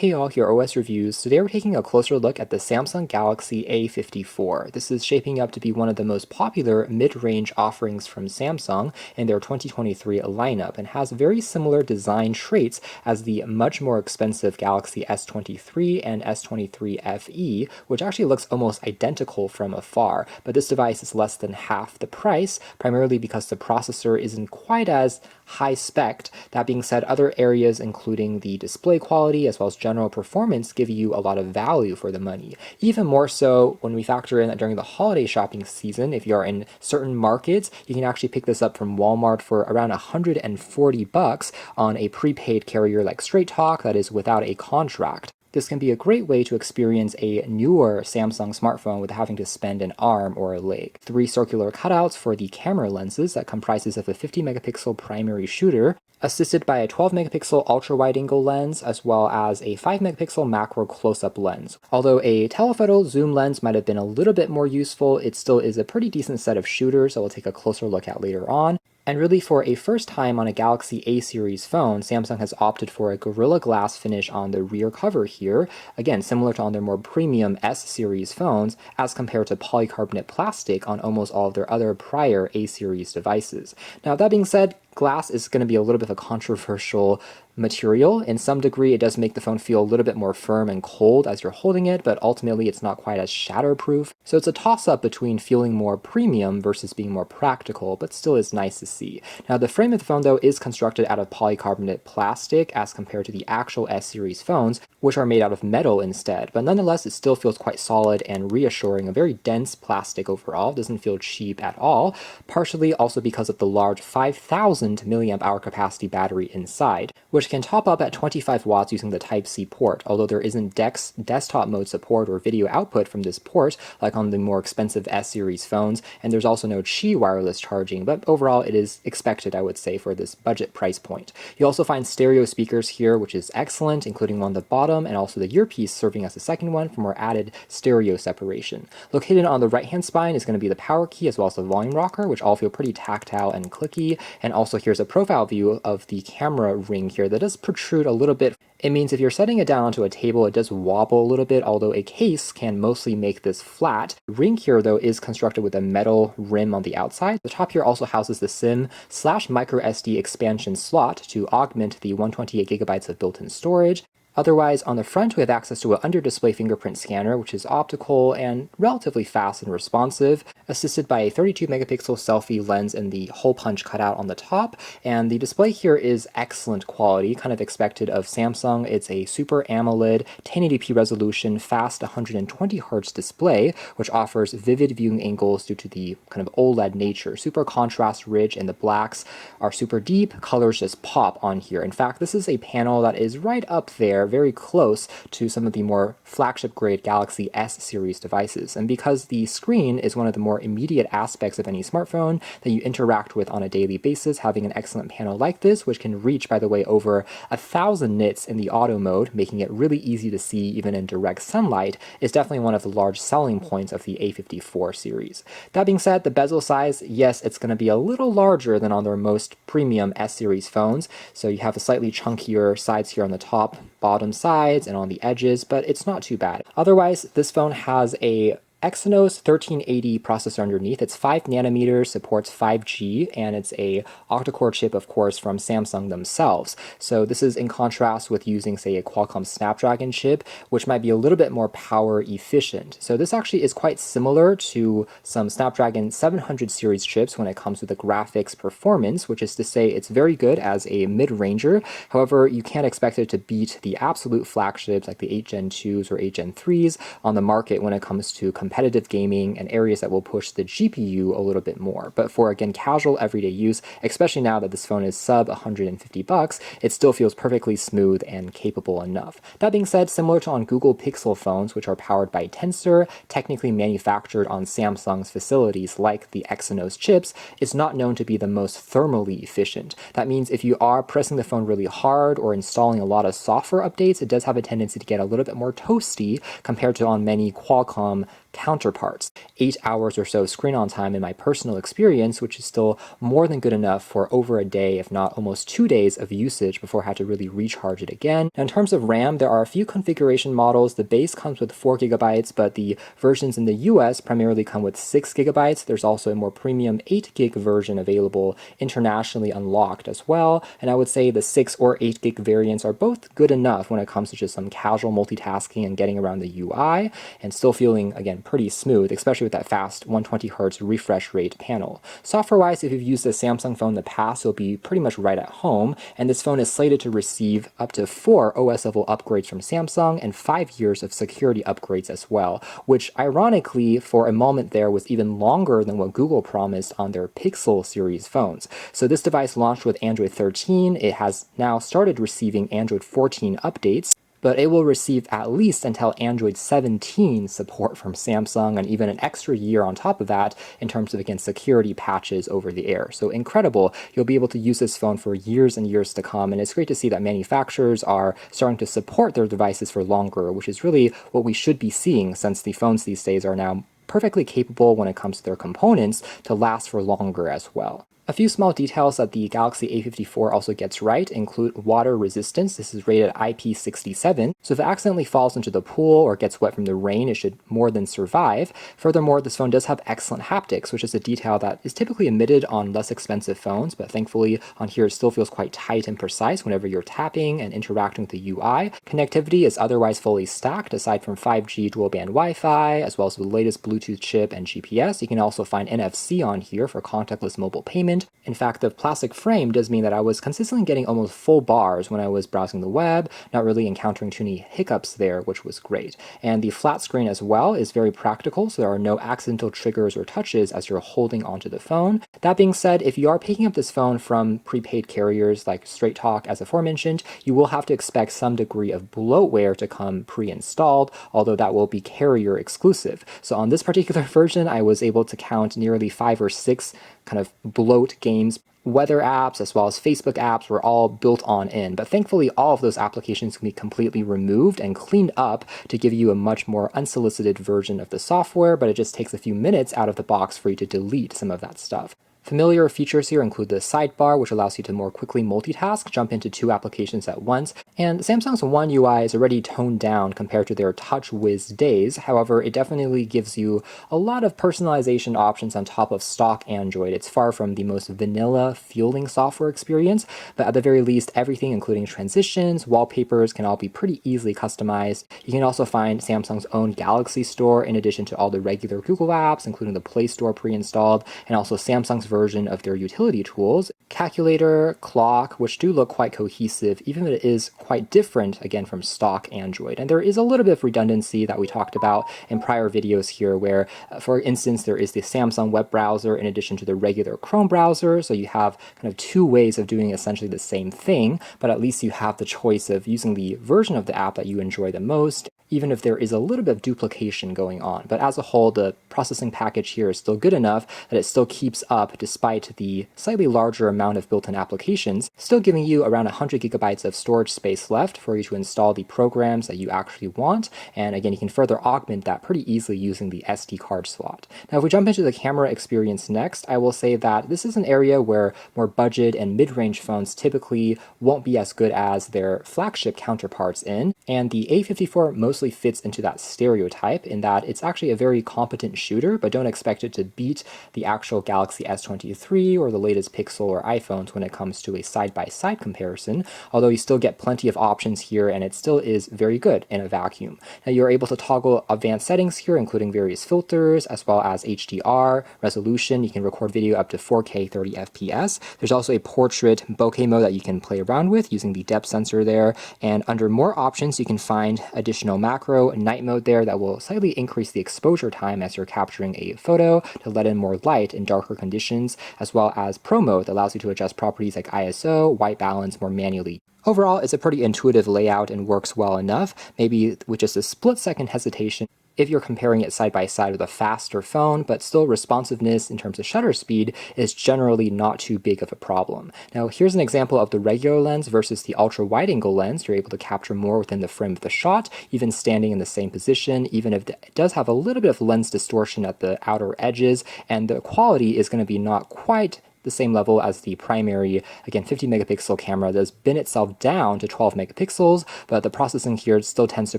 Hey all, here are OS Reviews. Today we're taking a closer look at the Samsung Galaxy A54. This is shaping up to be one of the most popular mid-range offerings from Samsung in their 2023 lineup and has very similar design traits as the much more expensive Galaxy S23 and S23 FE, which actually looks almost identical from afar, but this device is less than half the price, primarily because the processor isn't quite as high spec. That being said, other areas including the display quality as well as general performance give you a lot of value for the money. Even more so when we factor in that during the holiday shopping season, if you're in certain markets, you can actually pick this up from Walmart for around $140 on a prepaid carrier like Straight Talk that is without a contract. This can be a great way to experience a newer Samsung smartphone without having to spend an arm or a leg. 3 circular cutouts for the camera lenses that comprises of a 50 megapixel primary shooter, assisted by a 12 megapixel ultra-wide-angle lens, as well as a 5 megapixel macro close-up lens. Although a telephoto zoom lens might have been a little bit more useful, it still is a pretty decent set of shooters that we'll take a closer look at later on. And really, for a first time on a Galaxy A series phone, Samsung has opted for a Gorilla Glass finish on the rear cover here, again similar to on their more premium S series phones, as compared to polycarbonate plastic on almost all of their other prior A series devices. Now that being said, glass is going to be a little bit of a controversial material. In some degree, it does make the phone feel a little bit more firm and cold as you're holding it, but ultimately it's not quite as shatterproof. So it's a toss-up between feeling more premium versus being more practical, but still is nice to see. Now the frame of the phone though is constructed out of polycarbonate plastic as compared to the actual S series phones, which are made out of metal instead, but nonetheless it still feels quite solid and reassuring. A very dense plastic overall, doesn't feel cheap at all, partially also because of the large 5,000 milliamp hour capacity battery inside, which can top up at 25 watts using the Type-C port, although there isn't desktop mode support or video output from this port like on the more expensive S series phones, and there's also no Qi wireless charging, but overall it is expected, I would say, for this budget price point. You also find stereo speakers here, which is excellent, including one on the bottom and also the earpiece serving as a second one for more added stereo separation. Located on the right-hand spine is going to be the power key as well as the volume rocker, which all feel pretty tactile and clicky, and also here's a profile view of the camera ring here that does protrude a little bit. It means if you're setting it down onto a table, it does wobble a little bit, although a case can mostly make this flat. The ring here, though, is constructed with a metal rim on the outside. The top here also houses the SIM/microSD expansion slot to augment the 128GB of built-in storage. Otherwise, on the front, we have access to an under-display fingerprint scanner, which is optical and relatively fast and responsive, assisted by a 32 megapixel selfie lens and the hole punch cutout on the top. And the display here is excellent quality, kind of expected of Samsung. It's a Super AMOLED 1080p resolution, fast 120Hz display, which offers vivid viewing angles due to the kind of OLED nature. Super contrast rich, and the blacks are super deep. Colors just pop on here. In fact, this is a panel that is right up there, very close to some of the more flagship grade Galaxy S series devices. And because the screen is one of the more immediate aspects of any smartphone that you interact with on a daily basis, having an excellent panel like this, which can reach, by the way, over 1,000 nits in the auto mode, making it really easy to see even in direct sunlight, is definitely one of the large selling points of the A54 series. That being said, the bezel size, yes, it's going to be a little larger than on their most premium S series phones, so you have a slightly chunkier sides here on the top, bottom sides, and on the edges, but it's not too bad. Otherwise, this phone has a Exynos 1380 processor underneath. It's 5 nanometers, supports 5G, and it's a octa-core chip, of course, from Samsung themselves. So this is in contrast with using, say, a Qualcomm Snapdragon chip, which might be a little bit more power efficient. So this actually is quite similar to some Snapdragon 700 series chips when it comes to the graphics performance, which is to say it's very good as a mid-ranger. However, you can't expect it to beat the absolute flagships like the 8 Gen 2s or 8 Gen 3s on the market when it comes to competitive gaming and areas that will push the GPU a little bit more. But for, again, casual everyday use, especially now that this phone is sub $150, it still feels perfectly smooth and capable enough. That being said, similar to on Google Pixel phones, which are powered by Tensor, technically manufactured on Samsung's facilities like the Exynos chips, it's not known to be the most thermally efficient. That means if you are pressing the phone really hard or installing a lot of software updates, it does have a tendency to get a little bit more toasty compared to on many Qualcomm counterparts. 8 hours or so screen on time in my personal experience, which is still more than good enough for over a day, if not almost 2 days of usage before I had to really recharge it again. Now, in terms of RAM, there are a few configuration models. The base comes with 4 gigabytes, but the versions in the US primarily come with 6 gigabytes. There's also a more premium 8 gig version available internationally unlocked as well. And I would say the 6 or 8 gig variants are both good enough when it comes to just some casual multitasking and getting around the UI, and still feeling, again, pretty smooth, especially with that fast 120Hz refresh rate panel. Software-wise, if you've used a Samsung phone in the past, you'll be pretty much right at home, and this phone is slated to receive up to 4 OS level upgrades from Samsung and 5 years of security upgrades as well, which ironically, for a moment there, was even longer than what Google promised on their Pixel series phones. So this device launched with Android 13. It has now started receiving Android 14 updates, but it will receive at least until Android 17 support from Samsung, and even an extra year on top of that in terms of, again, security patches over the air. So incredible. You'll be able to use this phone for years and years to come, and it's great to see that manufacturers are starting to support their devices for longer, which is really what we should be seeing, since the phones these days are now perfectly capable when it comes to their components to last for longer as well. A few small details that the Galaxy A54 also gets right include water resistance. This is rated IP67, so if it accidentally falls into the pool or gets wet from the rain, it should more than survive. Furthermore, this phone does have excellent haptics, which is a detail that is typically omitted on less expensive phones, but thankfully on here it still feels quite tight and precise whenever you're tapping and interacting with the UI. Connectivity is otherwise fully stacked, aside from 5G dual-band Wi-Fi, as well as the latest Bluetooth chip and GPS. You can also find NFC on here for contactless mobile payment. In fact, the plastic frame does mean that I was consistently getting almost full bars when I was browsing the web, not really encountering too many hiccups there, which was great. And the flat screen as well is very practical, so there are no accidental triggers or touches as you're holding onto the phone. That being said, if you are picking up this phone from prepaid carriers like Straight Talk, as aforementioned, you will have to expect some degree of bloatware to come pre-installed, although that will be carrier exclusive. So on this particular version, I was able to count nearly 5 or 6 kind of bloat games. Weather apps as well as Facebook apps were all built on in, but thankfully all of those applications can be completely removed and cleaned up to give you a much more unsolicited version of the software, but it just takes a few minutes out of the box for you to delete some of that stuff. Familiar features here include the sidebar, which allows you to more quickly multitask, jump into 2 applications at once, and Samsung's One UI is already toned down compared to their TouchWiz days. However, it definitely gives you a lot of personalization options on top of stock Android. It's far from the most vanilla feeling software experience, but at the very least, everything including transitions, wallpapers can all be pretty easily customized. You can also find Samsung's own Galaxy Store in addition to all the regular Google apps, including the Play Store pre-installed, and also Samsung's version of their utility tools, calculator, clock, which do look quite cohesive, even if it is quite different, again, from stock Android. And there is a little bit of redundancy that we talked about in prior videos here, where, for instance, there is the Samsung web browser in addition to the regular Chrome browser, so you have kind of 2 ways of doing essentially the same thing, but at least you have the choice of using the version of the app that you enjoy the most, even if there is a little bit of duplication going on. But as a whole, the processing package here is still good enough that it still keeps up despite the slightly larger amount of built-in applications, still giving you around 100 gigabytes of storage space left for you to install the programs that you actually want. And again, you can further augment that pretty easily using the SD card slot. Now, if we jump into the camera experience next, I will say that this is an area where more budget and mid-range phones typically won't be as good as their flagship counterparts in, and the A54 mostly fits into that stereotype in that it's actually a very competent shooter, but don't expect it to beat the actual Galaxy S23 or the latest Pixel or iPhones when it comes to a side-by-side comparison, although you still get plenty of options here and it still is very good in a vacuum. Now, you're able to toggle advanced settings here, including various filters, as well as HDR, resolution. You can record video up to 4K 30 FPS. There's also a portrait bokeh mode that you can play around with using the depth sensor there, and under more options, you can find additional macro night mode there that will slightly increase the exposure time as you're capturing a photo to let in more light in darker conditions, as well as pro mode that allows you to adjust properties like ISO, white balance more manually. Overall, it's a pretty intuitive layout and works well enough. Maybe with just a split-second hesitation, if you're comparing it side by side with a faster phone, but still responsiveness in terms of shutter speed is generally not too big of a problem. Now here's an example of the regular lens versus the ultra wide angle lens. You're able to capture more within the frame of the shot, even standing in the same position, even if it does have a little bit of lens distortion at the outer edges, and the quality is going to be not quite the same level as the primary, again, 50 megapixel camera that has been itself down to 12 megapixels, but the processing here still tends to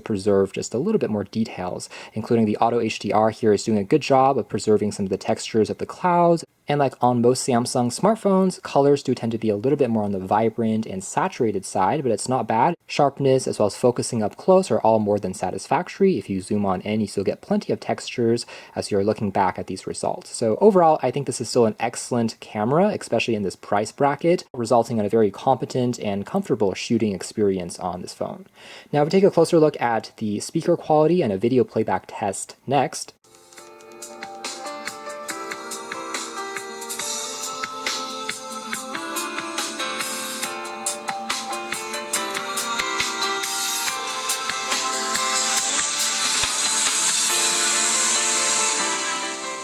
preserve just a little bit more details, including the auto HDR here is doing a good job of preserving some of the textures of the clouds. And like on most Samsung smartphones, colors do tend to be a little bit more on the vibrant and saturated side, but it's not bad. Sharpness as well as focusing up close are all more than satisfactory. If you zoom on in, you still get plenty of textures as you're looking back at these results. So overall, I think this is still an excellent camera, especially in this price bracket, resulting in a very competent and comfortable shooting experience on this phone. Now, if we take a closer look at the speaker quality and a video playback test next.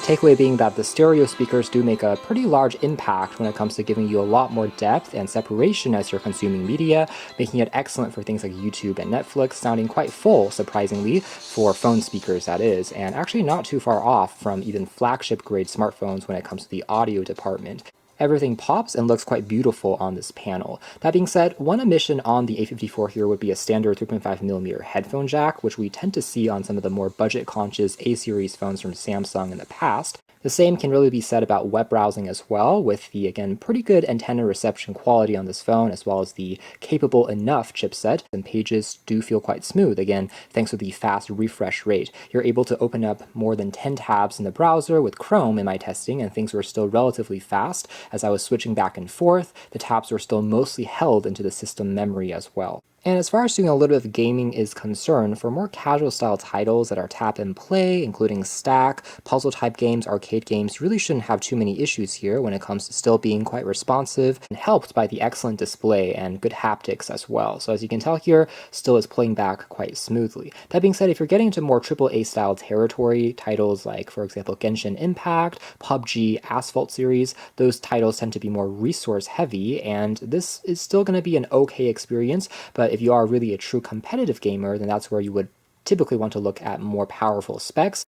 Takeaway being that the stereo speakers do make a pretty large impact when it comes to giving you a lot more depth and separation as you're consuming media, making it excellent for things like YouTube and Netflix, sounding quite full, surprisingly, for phone speakers that is, and actually not too far off from even flagship grade smartphones when it comes to the audio department. Everything pops and looks quite beautiful on this panel. That being said, one omission on the A54 here would be a standard 3.5mm headphone jack, which we tend to see on some of the more budget-conscious A-series phones from Samsung in the past. The same can really be said about web browsing as well, with the, again, pretty good antenna reception quality on this phone, as well as the capable enough chipset, and pages do feel quite smooth, again, thanks to the fast refresh rate. You're able to open up more than 10 tabs in the browser with Chrome in my testing, and things were still relatively fast. As I was switching back and forth, the tabs were still mostly held into the system memory as well. And as far as doing a little bit of gaming is concerned, for more casual style titles that are tap and play, including stack, puzzle type games, arcade games, you really shouldn't have too many issues here when it comes to still being quite responsive and helped by the excellent display and good haptics as well. So as you can tell here, still is playing back quite smoothly. That being said, if you're getting into more AAA style territory, titles like, for example, Genshin Impact, PUBG, Asphalt series, those titles tend to be more resource heavy, and this is still going to be an okay experience, but if you are really a true competitive gamer, then that's where you would typically want to look at more powerful specs.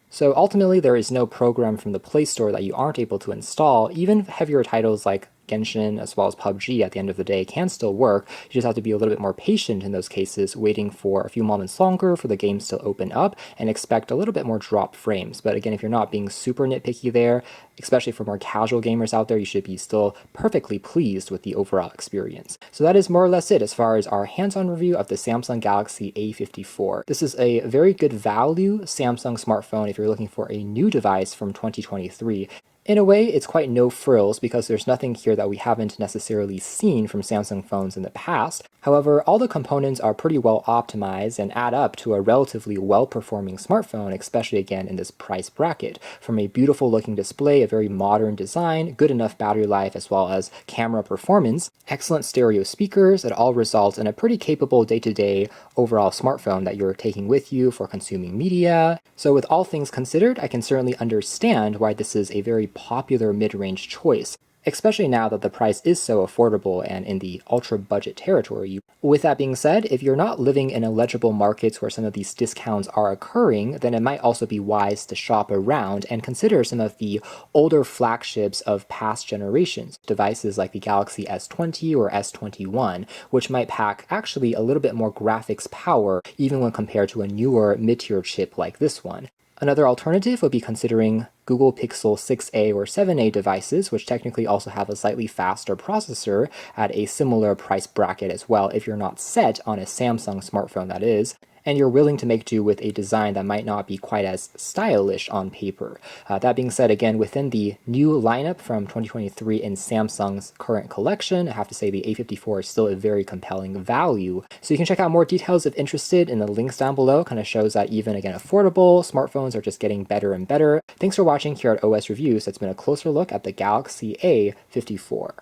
So ultimately, there is no program from the Play Store that you aren't able to install. Even heavier titles like Genshin as well as PUBG at the end of the day can still work. You just have to be a little bit more patient in those cases, waiting for a few moments longer for the games to open up and expect a little bit more drop frames. But again, if you're not being super nitpicky there, especially for more casual gamers out there, you should be still perfectly pleased with the overall experience. So that is more or less it as far as our hands-on review of the Samsung Galaxy A54. This is a very good value Samsung smartphone if you're looking for a new device from 2023. In a way, it's quite no frills because there's nothing here that we haven't necessarily seen from Samsung phones in the past. However, all the components are pretty well optimized and add up to a relatively well-performing smartphone, especially again in this price bracket. From a beautiful looking display, a very modern design, good enough battery life as well as camera performance, excellent stereo speakers, it all results in a pretty capable day-to-day overall smartphone that you're taking with you for consuming media. So with all things considered, I can certainly understand why this is a very popular mid-range choice, especially now that the price is so affordable and in the ultra-budget territory. With that being said, if you're not living in eligible markets where some of these discounts are occurring, then it might also be wise to shop around and consider some of the older flagships of past generations, devices like the Galaxy S20 or S21, which might pack actually a little bit more graphics power even when compared to a newer mid-tier chip like this one. Another alternative would be considering Google Pixel 6a or 7a devices, which technically also have a slightly faster processor at a similar price bracket as well if you're not set on a Samsung smartphone that is, and you're willing to make do with a design that might not be quite as stylish on paper. That being said, again, within the new lineup from 2023 in Samsung's current collection, I have to say the A54 is still a very compelling value. So you can check out more details if interested in the links down below. Kind of shows that even, again, affordable smartphones are just getting better and better. Thanks for watching here at OS Reviews. That's been a closer look at the Galaxy A54.